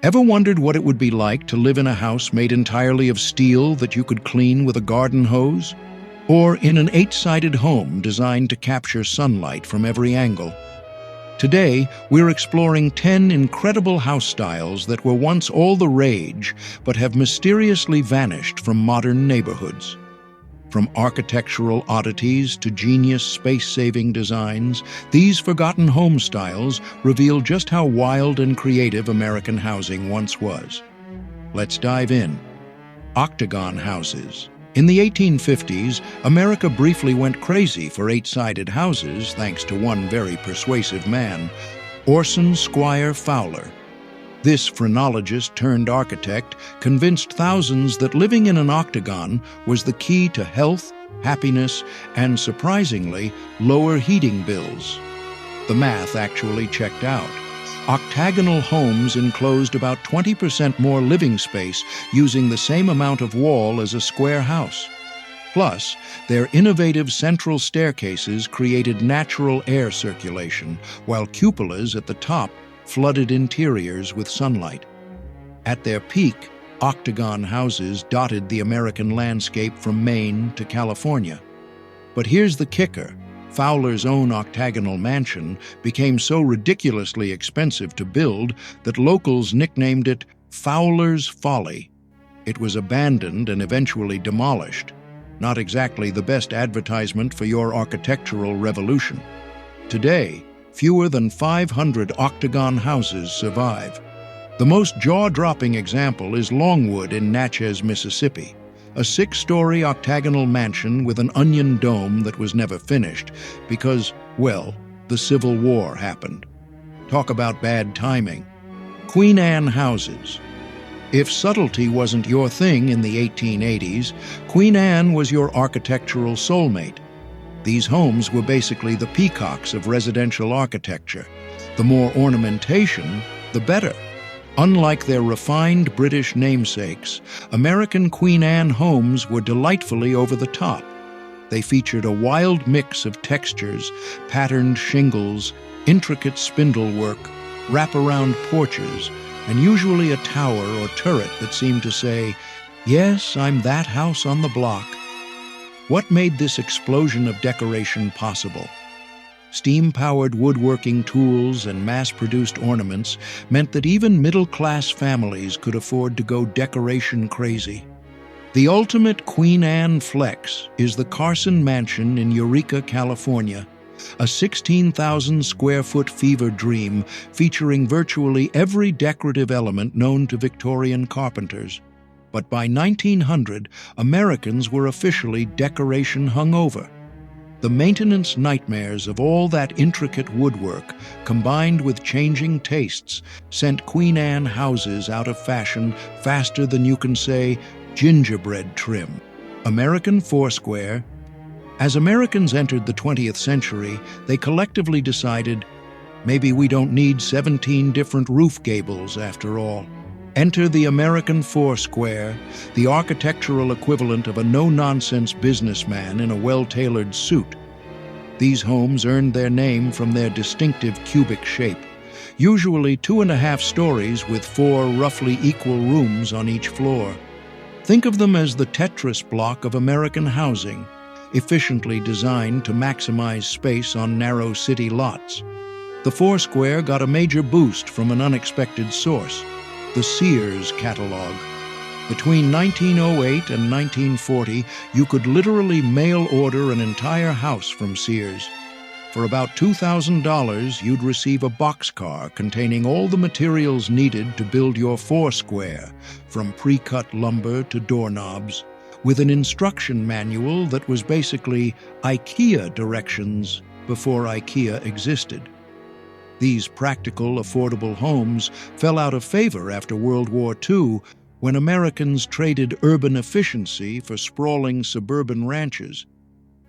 Ever wondered what it would be like to live in a house made entirely of steel that you could clean with a garden hose? Or in an 8-sided home designed to capture sunlight from every angle? Today, we're exploring 10 incredible house styles that were once all the rage, but have mysteriously vanished from modern neighborhoods. From architectural oddities to genius space-saving designs, these forgotten home styles reveal just how wild and creative American housing once was. Let's dive in. Octagon houses. In the 1850s, America briefly went crazy for 8-sided houses thanks to one very persuasive man, Orson Squire Fowler. This phrenologist turned architect convinced thousands that living in an octagon was the key to health, happiness, and, surprisingly, lower heating bills. The math actually checked out. Octagonal homes enclosed about 20% more living space using the same amount of wall as a square house. Plus, their innovative central staircases created natural air circulation, while cupolas at the top flooded interiors with sunlight. At their peak, octagon houses dotted the American landscape from Maine to California. But here's the kicker. Fowler's own octagonal mansion became so ridiculously expensive to build that locals nicknamed it Fowler's Folly. It was abandoned and eventually demolished. Not exactly the best advertisement for your architectural revolution. Today, fewer than 500 octagon houses survive. The most jaw-dropping example is Longwood in Natchez, Mississippi, a 6-story octagonal mansion with an onion dome that was never finished because, well, the Civil War happened. Talk about bad timing. Queen Anne houses. If subtlety wasn't your thing in the 1880s, Queen Anne was your architectural soulmate. These homes were basically the peacocks of residential architecture. The more ornamentation, the better. Unlike their refined British namesakes, American Queen Anne homes were delightfully over the top. They featured a wild mix of textures, patterned shingles, intricate spindlework, wraparound porches, and usually a tower or turret that seemed to say, "Yes, I'm that house on the block." What made this explosion of decoration possible? Steam-powered woodworking tools and mass-produced ornaments meant that even middle-class families could afford to go decoration crazy. The ultimate Queen Anne flex is the Carson Mansion in Eureka, California, a 16,000-square-foot fever dream featuring virtually every decorative element known to Victorian carpenters. But by 1900, Americans were officially decoration hungover. The maintenance nightmares of all that intricate woodwork, combined with changing tastes, sent Queen Anne houses out of fashion faster than you can say gingerbread trim. American Foursquare. As Americans entered the 20th century, they collectively decided, maybe we don't need 17 different roof gables after all. Enter the American Foursquare, the architectural equivalent of a no-nonsense businessman in a well-tailored suit. These homes earned their name from their distinctive cubic shape, usually 2.5 stories with 4 roughly equal rooms on each floor. Think of them as the Tetris block of American housing, efficiently designed to maximize space on narrow city lots. The Foursquare got a major boost from an unexpected source: the Sears catalog. Between 1908 and 1940, you could literally mail order an entire house from Sears. For about $2,000, you'd receive a boxcar containing all the materials needed to build your Foursquare, from pre-cut lumber to doorknobs, with an instruction manual that was basically IKEA directions before IKEA existed. These practical, affordable homes fell out of favor after World War II, when Americans traded urban efficiency for sprawling suburban ranches.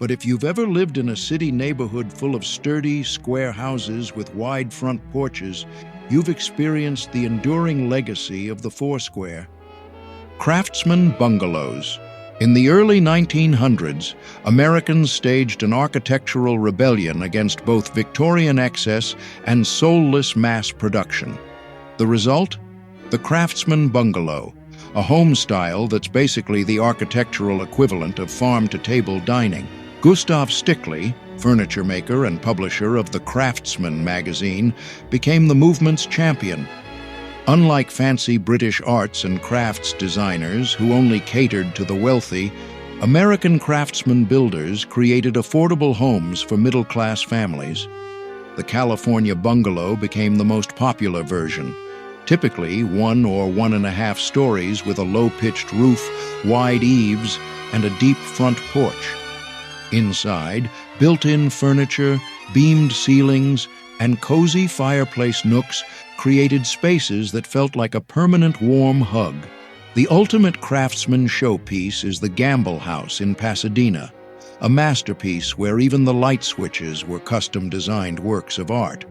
But if you've ever lived in a city neighborhood full of sturdy, square houses with wide front porches, you've experienced the enduring legacy of the Foursquare. Craftsman bungalows. In the early 1900s, Americans staged an architectural rebellion against both Victorian excess and soulless mass production. The result? The Craftsman Bungalow, a home style that's basically the architectural equivalent of farm-to-table dining. Gustav Stickley, furniture maker and publisher of the Craftsman magazine, became the movement's champion. Unlike fancy British arts and crafts designers who only catered to the wealthy, American craftsman builders created affordable homes for middle-class families. The California bungalow became the most popular version, typically 1 or 1.5 stories with a low-pitched roof, wide eaves, and a deep front porch. Inside, built-in furniture, beamed ceilings, and cozy fireplace nooks created spaces that felt like a permanent warm hug. The ultimate craftsman showpiece is the Gamble House in Pasadena, a masterpiece where even the light switches were custom-designed works of art.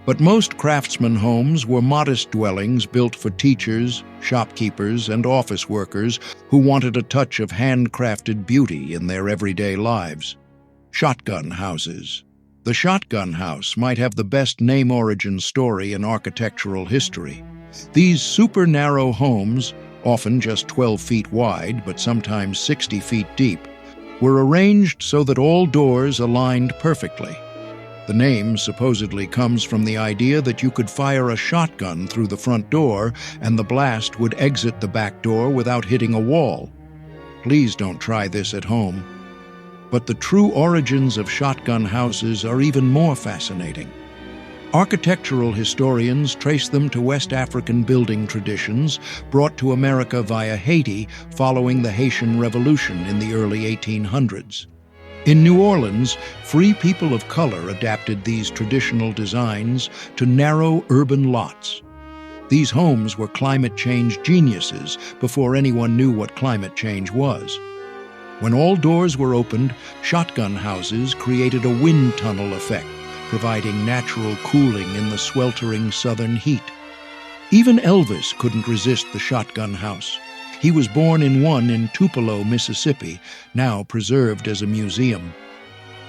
But most craftsman homes were modest dwellings built for teachers, shopkeepers, and office workers who wanted a touch of handcrafted beauty in their everyday lives. Shotgun houses. The shotgun house might have the best name-origin story in architectural history. These super-narrow homes, often just 12 feet wide but sometimes 60 feet deep, were arranged so that all doors aligned perfectly. The name supposedly comes from the idea that you could fire a shotgun through the front door and the blast would exit the back door without hitting a wall. Please don't try this at home. But the true origins of shotgun houses are even more fascinating. Architectural historians trace them to West African building traditions brought to America via Haiti following the Haitian Revolution in the early 1800s. In New Orleans, free people of color adapted these traditional designs to narrow urban lots. These homes were climate change geniuses before anyone knew what climate change was. When all doors were opened, shotgun houses created a wind tunnel effect, providing natural cooling in the sweltering southern heat. Even Elvis couldn't resist the shotgun house. He was born in one in Tupelo, Mississippi, now preserved as a museum.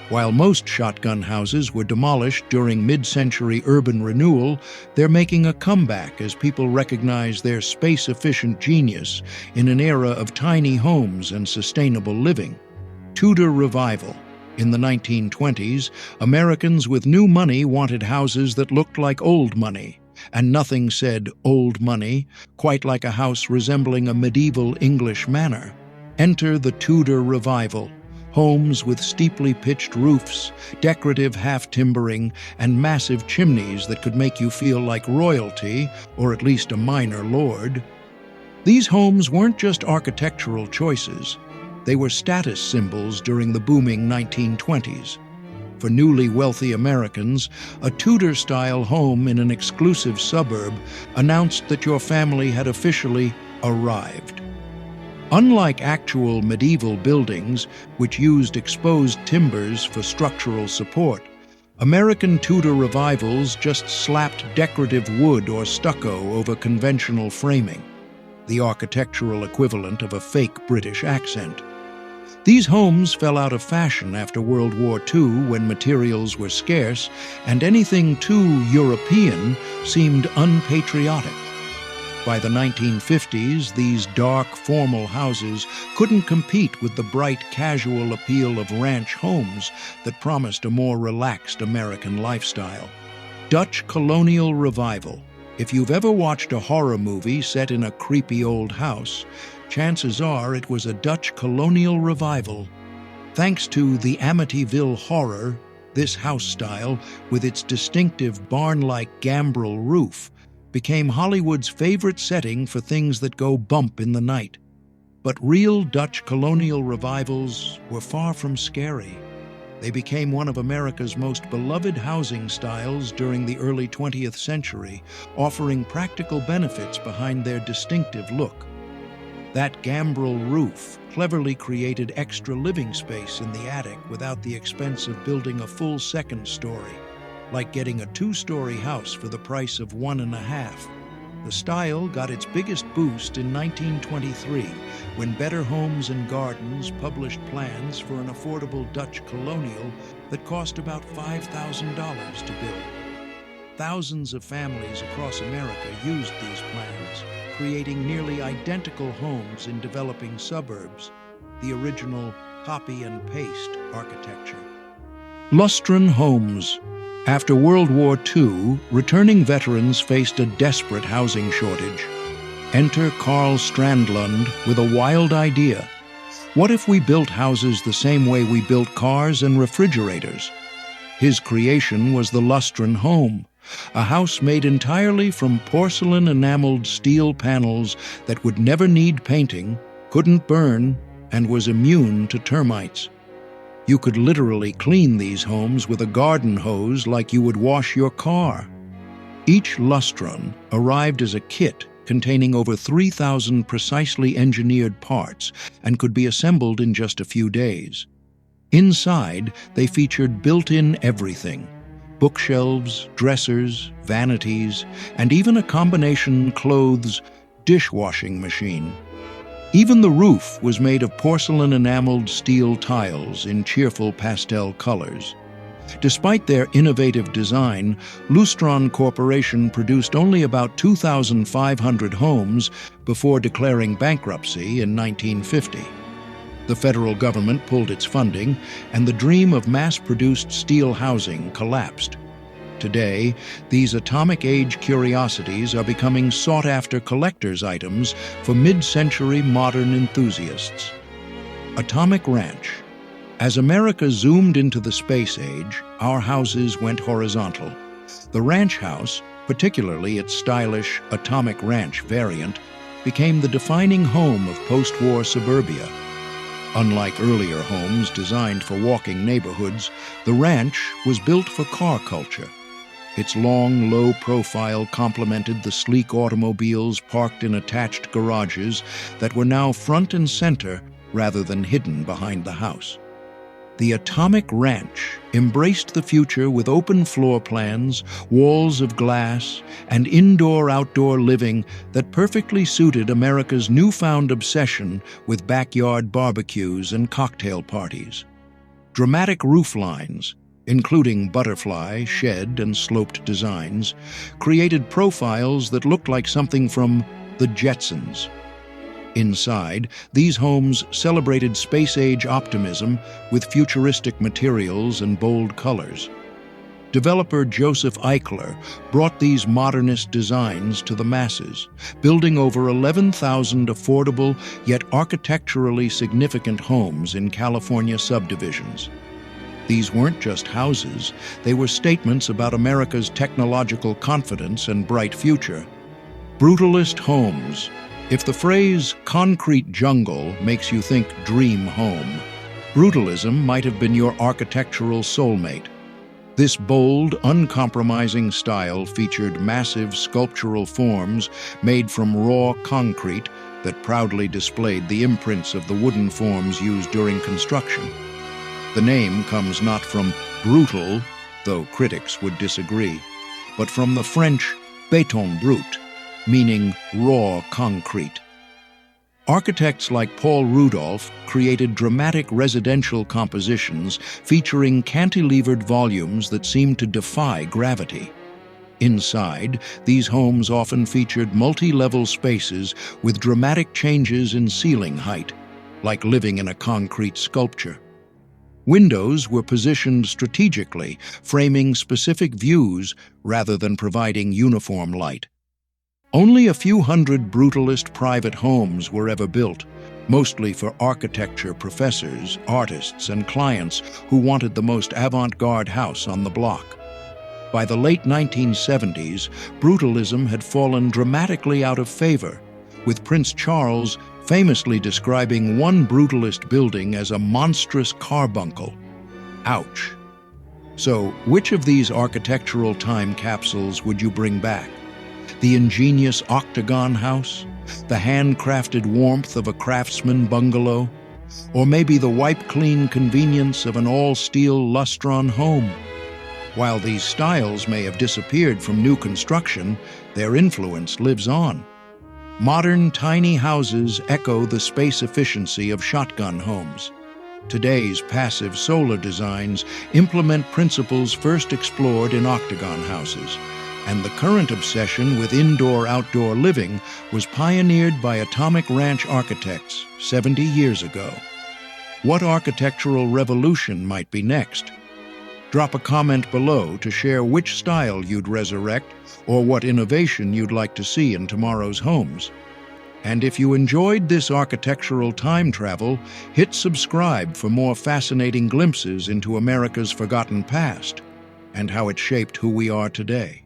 While most shotgun houses were demolished during mid-century urban renewal, they're making a comeback as people recognize their space-efficient genius in an era of tiny homes and sustainable living. Tudor Revival. In the 1920s, Americans with new money wanted houses that looked like old money, and nothing said old money quite like a house resembling a medieval English manor. Enter the Tudor Revival. Homes with steeply pitched roofs, decorative half-timbering, and massive chimneys that could make you feel like royalty, or at least a minor lord. These homes weren't just architectural choices. They were status symbols during the booming 1920s. For newly wealthy Americans, a Tudor-style home in an exclusive suburb announced that your family had officially arrived. Unlike actual medieval buildings, which used exposed timbers for structural support, American Tudor revivals just slapped decorative wood or stucco over conventional framing, the architectural equivalent of a fake British accent. These homes fell out of fashion after World War II when materials were scarce and anything too European seemed unpatriotic. By the 1950s, these dark, formal houses couldn't compete with the bright, casual appeal of ranch homes that promised a more relaxed American lifestyle. Dutch Colonial Revival. If you've ever watched a horror movie set in a creepy old house, chances are it was a Dutch colonial revival. Thanks to the Amityville Horror, this house style, with its distinctive barn-like gambrel roof, became Hollywood's favorite setting for things that go bump in the night. But real Dutch colonial revivals were far from scary. They became one of America's most beloved housing styles during the early 20th century, offering practical benefits behind their distinctive look. That gambrel roof cleverly created extra living space in the attic without the expense of building a full second story, like getting a 2-story house for the price of 1.5. The style got its biggest boost in 1923, when Better Homes and Gardens published plans for an affordable Dutch colonial that cost about $5,000 to build. Thousands of families across America used these plans, creating nearly identical homes in developing suburbs, the original copy-and-paste architecture. Lustron Homes. After World War II, returning veterans faced a desperate housing shortage. Enter Carl Strandlund with a wild idea. What if we built houses the same way we built cars and refrigerators? His creation was the Lustron Home, a house made entirely from porcelain-enameled steel panels that would never need painting, couldn't burn, and was immune to termites. You could literally clean these homes with a garden hose like you would wash your car. Each Lustron arrived as a kit containing over 3,000 precisely engineered parts and could be assembled in just a few days. Inside, they featured built-in everything: bookshelves, dressers, vanities, and even a combination clothes dishwashing machine. Even the roof was made of porcelain-enameled steel tiles in cheerful pastel colors. Despite their innovative design, Lustron Corporation produced only about 2,500 homes before declaring bankruptcy in 1950. The federal government pulled its funding, and the dream of mass-produced steel housing collapsed. Today, these atomic-age curiosities are becoming sought-after collector's items for mid-century modern enthusiasts. Atomic Ranch. As America zoomed into the space age, our houses went horizontal. The ranch house, particularly its stylish Atomic Ranch variant, became the defining home of post-war suburbia. Unlike earlier homes designed for walking neighborhoods, the ranch was built for car culture. Its long, low profile complemented the sleek automobiles parked in attached garages that were now front and center rather than hidden behind the house. The Atomic Ranch embraced the future with open floor plans, walls of glass, and indoor-outdoor living that perfectly suited America's newfound obsession with backyard barbecues and cocktail parties. Dramatic roof lines, including butterfly, shed, and sloped designs, created profiles that looked like something from the Jetsons. Inside, these homes celebrated space-age optimism with futuristic materials and bold colors. Developer Joseph Eichler brought these modernist designs to the masses, building over 11,000 affordable yet architecturally significant homes in California subdivisions. These weren't just houses, they were statements about America's technological confidence and bright future. Brutalist homes. If the phrase concrete jungle makes you think dream home, brutalism might have been your architectural soulmate. This bold, uncompromising style featured massive sculptural forms made from raw concrete that proudly displayed the imprints of the wooden forms used during construction. The name comes not from brutal, though critics would disagree, but from the French béton brut, meaning raw concrete. Architects like Paul Rudolph created dramatic residential compositions featuring cantilevered volumes that seemed to defy gravity. Inside, these homes often featured multi-level spaces with dramatic changes in ceiling height, like living in a concrete sculpture. Windows were positioned strategically, framing specific views rather than providing uniform light. Only a few hundred brutalist private homes were ever built, mostly for architecture professors, artists, and clients who wanted the most avant-garde house on the block. By the late 1970s, brutalism had fallen dramatically out of favor, with Prince Charles famously describing one brutalist building as a monstrous carbuncle. Ouch. So, which of these architectural time capsules would you bring back? The ingenious Octagon house? The handcrafted warmth of a craftsman bungalow? Or maybe the wipe-clean convenience of an all-steel Lustron home? While these styles may have disappeared from new construction, their influence lives on. Modern tiny houses echo the space efficiency of shotgun homes. Today's passive solar designs implement principles first explored in Octagon Houses. And the current obsession with indoor-outdoor living was pioneered by atomic ranch architects 70 years ago. What architectural revolution might be next? Drop a comment below to share which style you'd resurrect or what innovation you'd like to see in tomorrow's homes. And if you enjoyed this architectural time travel, hit subscribe for more fascinating glimpses into America's forgotten past and how it shaped who we are today.